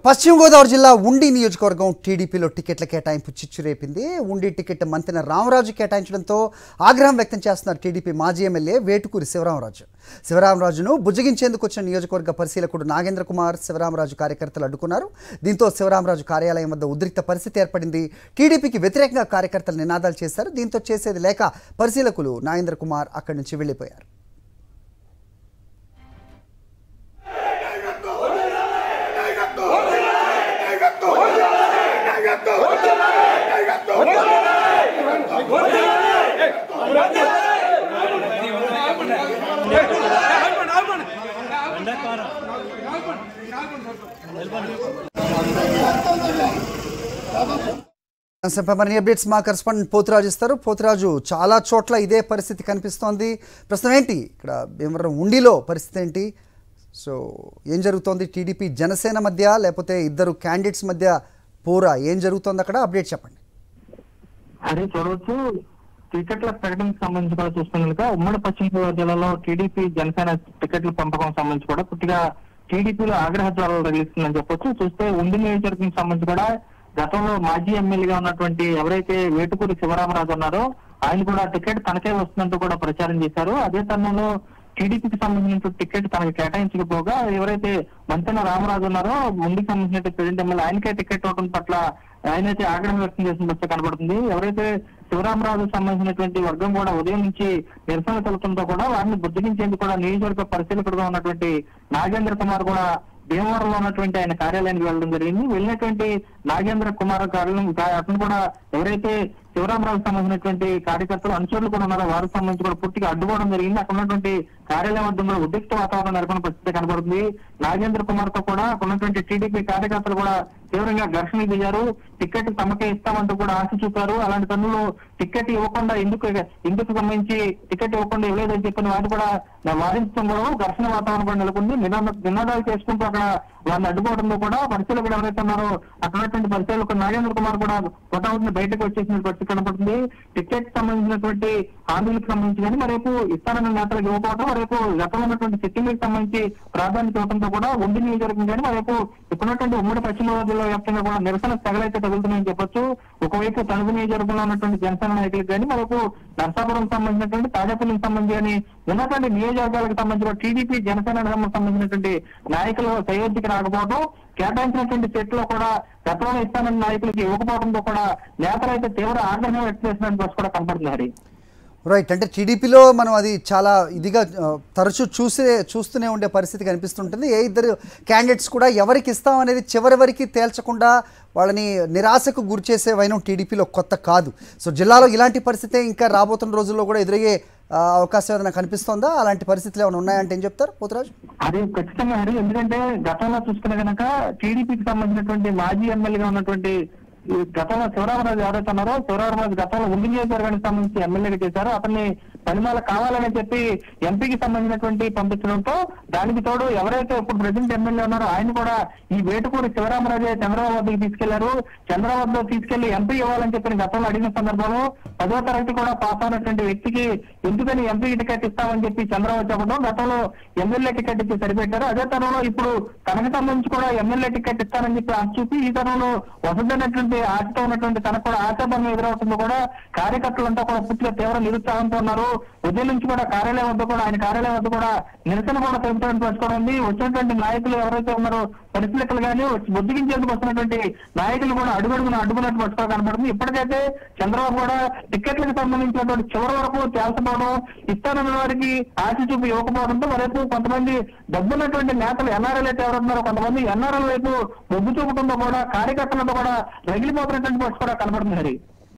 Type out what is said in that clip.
పశ్చిమ గోదావరి జిల్లా ఉండి నియోజకవర్గం టీడీపీలో టికెట్ల కేటాయింపు చిచ్చురేపింది. ఉండి టికెట్ మంత్రి రామరాజు కేటాయించడంతో ఆగ్రహం వ్యక్తం చేస్తున్నారు టీడీపీ మాజీ ఎమ్మెల్యే వేటుకూరి శివరామరాజు. శివరామరాజును బుజ్జగించేందుకు వచ్చిన నియోజకవర్గ పరిశీలకుడు నాగేంద్ర కుమార్ శివరామరాజు కార్యకర్తలు అడ్డుకున్నారు. దీంతో శివరామరాజు కార్యాలయం వద్ద ఉద్రిక్త పరిస్థితి ఏర్పడింది. టీడీపీకి వ్యతిరేకంగా కార్యకర్తలు నినాదాలు చేశారు. దీంతో చేసేది లేక పరిశీలకులు నాగేంద్ర కుమార్ అక్కడి నుంచి వెళ్లిపోయారు. మరిన్ని అప్డేట్స్ మా కరెస్పాండెంట్ పోతురాజు ఇస్తారు. పోతురాజు, చాలా చోట్ల ఇదే పరిస్థితి కనిపిస్తోంది. ప్రస్తుతం ఏంటి ఇక్కడ భీమవరం ఉండిలో పరిస్థితి ఏంటి? సో ఏం జరుగుతోంది? టీడీపీ జనసేన మధ్య లేకపోతే ఇద్దరు క్యాండిడేట్స్ మధ్య పోరా ఏం జరుగుతోంది అక్కడ? అప్డేట్ చెప్పండి. అదే చూడవచ్చు. టికెట్ల ప్రకటనకు సంబంధించి కూడా చూస్తున్నా ఉమ్మడి పశ్చిమ గోదావరి జిల్లాలో టీడీపీ జనసేన టికెట్ల పంపకం సంబంధించి కూడా పూర్తిగా టీడీపీలో ఆగ్రహ జ్వాలలు రగిలిస్తుందని చెప్పొచ్చు. చూస్తే ఉండి నియోజకవర్గం సంబంధించి కూడా గతంలో మాజీ ఎమ్మెల్యేగా ఉన్నటువంటి ఎవరైతే వేటుకూరి శివరామరాజు ఉన్నారో ఆయన కూడా టికెట్ తనకే వస్తుందంటూ కూడా ప్రచారం చేశారు. అదే తరుణంలో టీడీపీకి సంబంధించిన టికెట్ తనకు కేటాయించకపోగా ఎవరైతే మంతెన రామరాజు ఉన్నారో ముందుకు సంబంధించిన ప్రెసిడెంట్ ఎమ్మెల్యే ఆయనకే టికెట్ ఇవ్వడం పట్ల ఆయనైతే ఆగ్రహం వ్యక్తం చేసిన పరిస్థితి కనబడుతుంది. ఎవరైతే శివరామరాజు సంబంధించినటువంటి వర్గం కూడా ఉదయం నుంచి నిరసన తెలుపుతుందో కూడా వారిని బుజ్జగించేందుకు కూడా నియోజకవర్గ పరిశీలకుడుగా ఉన్నటువంటి నాగేంద్ర కుమార్ కూడా భీమవరంలో ఉన్నటువంటి ఆయన కార్యాలయానికి వెళ్ళడం జరిగింది. వెళ్ళినటువంటి నాగేంద్ర కుమార్ కార్యాలయం అతను కూడా ఎవరైతే శివరామరాజు సంబంధించినటువంటి కార్యకర్తలు అనుచరులు కూడా ఉన్నారో వారికి సంబంధించి కూడా పూర్తిగా అడ్డుకోవడం జరిగింది. అక్కడ ఉన్నటువంటి కార్యాలయం వద్ద కూడా ఉద్రిక్త వాతావరణం నెలకొన్న పరిస్థితి కనబడుతుంది. నాగేంద్ర కుమార్ తో కూడా ఉన్నటువంటి టీడీపీ కార్యకర్తలు కూడా తీవ్రంగా ఘర్షణకు దిగారు. టికెట్ తమకే ఇస్తామంటూ కూడా ఆశ చూపారు. అలాంటి తరుణంలో టికెట్ ఇవ్వకుండా ఇందుకు సంబంధించి టికెట్ ఇవ్వకుండా ఇవ్వలేదని చెప్పిన వారిని కూడా వాదించడం కూడా ఘర్షణ వాతావరణం కూడా నెలకొంది. నినాదాలు చేసుకుంటూ అక్కడ వారిని అడ్డుకోవడంతో కూడా పరిశీలకుడు ఎవరైతే ఉన్నారో అక్కడ ఉన్నటువంటి పరిశీలకుడు నాగేంద్ర కుమార్ కూడా కొట్టవచ్చిన బయటకు వచ్చేసిన పరిస్థితి కనబడుతుంది. టికెట్ సంబంధించినటువంటి హామీలకు సంబంధించి కానీ మరేపు ఇస్తానన్న నేతలకు ఇవ్వకపోవడం, మరేపు గతంలో ఉన్నటువంటి సిట్టింగ్లకు సంబంధించి ప్రాధాన్యత ఇవ్వడంతో కూడా ఉండి నియోజకవర్గం కానీ మరేపు ఇప్పుడున్నటువంటి ఉమ్మడి పశ్చిమ గోదావరి జిల్లా వ్యాప్తంగా కూడా నిరసన తెగలైతే తగులుతున్నాయని చెప్పొచ్చు. ఒకవైపు తణుకు నియోజకవర్గంలో ఉన్నటువంటి జనసేన నాయకులకు కానీ మరేపు నర్సాపురం సంబంధించినటువంటి తాడేపల్లికి సంబంధించి కానీ ఉన్నటువంటి నియోజకవర్గాలకు సంబంధించిన టీడీపీ జనసేన సంబంధించినటువంటి నాయకులు సయోధ్యకి రాకపోవడం, కేటాయించినటువంటి సెట్ లో కూడా గతంలో ఇస్తానన్న నాయకులకి ఇవ్వకపోవడంతో కూడా నేతలు అయితే తీవ్ర ఆగ్రహం వ్యక్తం చేసినట్టు కూడా కనపడుతుంది. రైట్, అంటే టీడీపీలో మనం అది చాలా ఇదిగా తరచూ చూస్తూనే ఉండే పరిస్థితి కనిపిస్తుంటుంది. ఏ ఇద్దరు క్యాండిడేట్స్ కూడా ఎవరికి ఇస్తాం అనేది చివరి వరకు తేల్చకుండా వాళ్ళని నిరాశకు గురిచేసే వైనం టీడీపీలో కొత్త కాదు. సో జిల్లాలో ఇలాంటి పరిస్థితే ఇంకా రాబోతున్న రోజుల్లో కూడా ఎదురయ్యే అవకాశం ఏదైనా కనిపిస్తోందా? అలాంటి పరిస్థితులు ఏమైనా ఉన్నాయంటే ఏం చెప్తారు పోతురాజు? అది ఖచ్చితంగా హరి. ఎందుకంటే గతంలో చూసుకునే కనుక టీడీపీకి సంబంధించినటువంటి మాజీ ఎమ్మెల్యేగా ఉన్నటువంటి గతంలో శివరామరాజు ఎవరైతే ఉన్నారో శివరామరాజు గతంలో ఉండి నియోజకవర్గానికి సంబంధించి ఎమ్మెల్యేగా చేశారు. అతన్ని పనిమాల కావాలని చెప్పి ఎంపీకి సంబంధించినటువంటి పంపించడంతో దానికి తోడు ఎవరైతే ఇప్పుడు ప్రెసిడెంట్ ఎమ్మెల్యే ఉన్నారో ఆయన కూడా ఈ వేటుకూరి శివరామరాజే చంద్రబాబు వద్దకు తీసుకెళ్లారు. చంద్రబాబు తీసుకెళ్లి ఎంపీ ఇవ్వాలని చెప్పి గతంలో అడిగిన సందర్భంలో 10వ తరగతి కూడా పాస్ అయినటువంటి వ్యక్తికి ఎందుకని ఎంపీ టికెట్ ఇస్తామని చెప్పి చంద్రబాబు చెప్పడం గతంలో ఎమ్మెల్యే టికెట్ ఇచ్చి సరిపెట్టారు. అదే తరంలో ఇప్పుడు తనకు సంబంధించి కూడా ఎమ్మెల్యే టికెట్ ఇస్తానని చెప్పి ఆశ చూపి ఈ తరంలో వసదైనటువంటి ఆశతో ఉన్నటువంటి తనకు కూడా ఆశాభంగం ఎదురవుతుందో కూడా కార్యకర్తలంతా కూడా పూర్తిగా తీవ్ర నిరుత్సాహంతో ఉన్నారు. ఉదయం నుంచి కూడా కార్యాలయం వద్ద కూడా ఆయన కార్యాలయం వద్ద కూడా నిరసన కూడా తెలుపుతామని పంచుకోవడం ఉంది. వచ్చినటువంటి నాయకులు ఎవరైతే ఉన్నారో పరిశీలకులు కానీ బుద్ధిగించేందుకు వస్తున్నటువంటి నాయకులు కూడా అడుగునట్టు పట్టుకో కనబడుతుంది. ఇప్పటికైతే చంద్రబాబు కూడా టికెట్లకు సంబంధించినటువంటి చివరి వరకు తేల్చకపోవడం, ఇస్తానన్న వారికి ఆశ చూపి ఇవ్వకపోవడంతో మరేపు కొంతమంది డబ్బున్నటువంటి నేతలు ఎన్ఆర్ఎల్ అయితే ఎవరున్నారో కొంతమంది ఎన్ఆర్ఎల్ వైపు మొగ్గు చూపడంతో కూడా కార్యకర్తలతో కూడా రగిలిపోతున్నటువంటి పరిస్థితి కూడా కనబడుతుంది.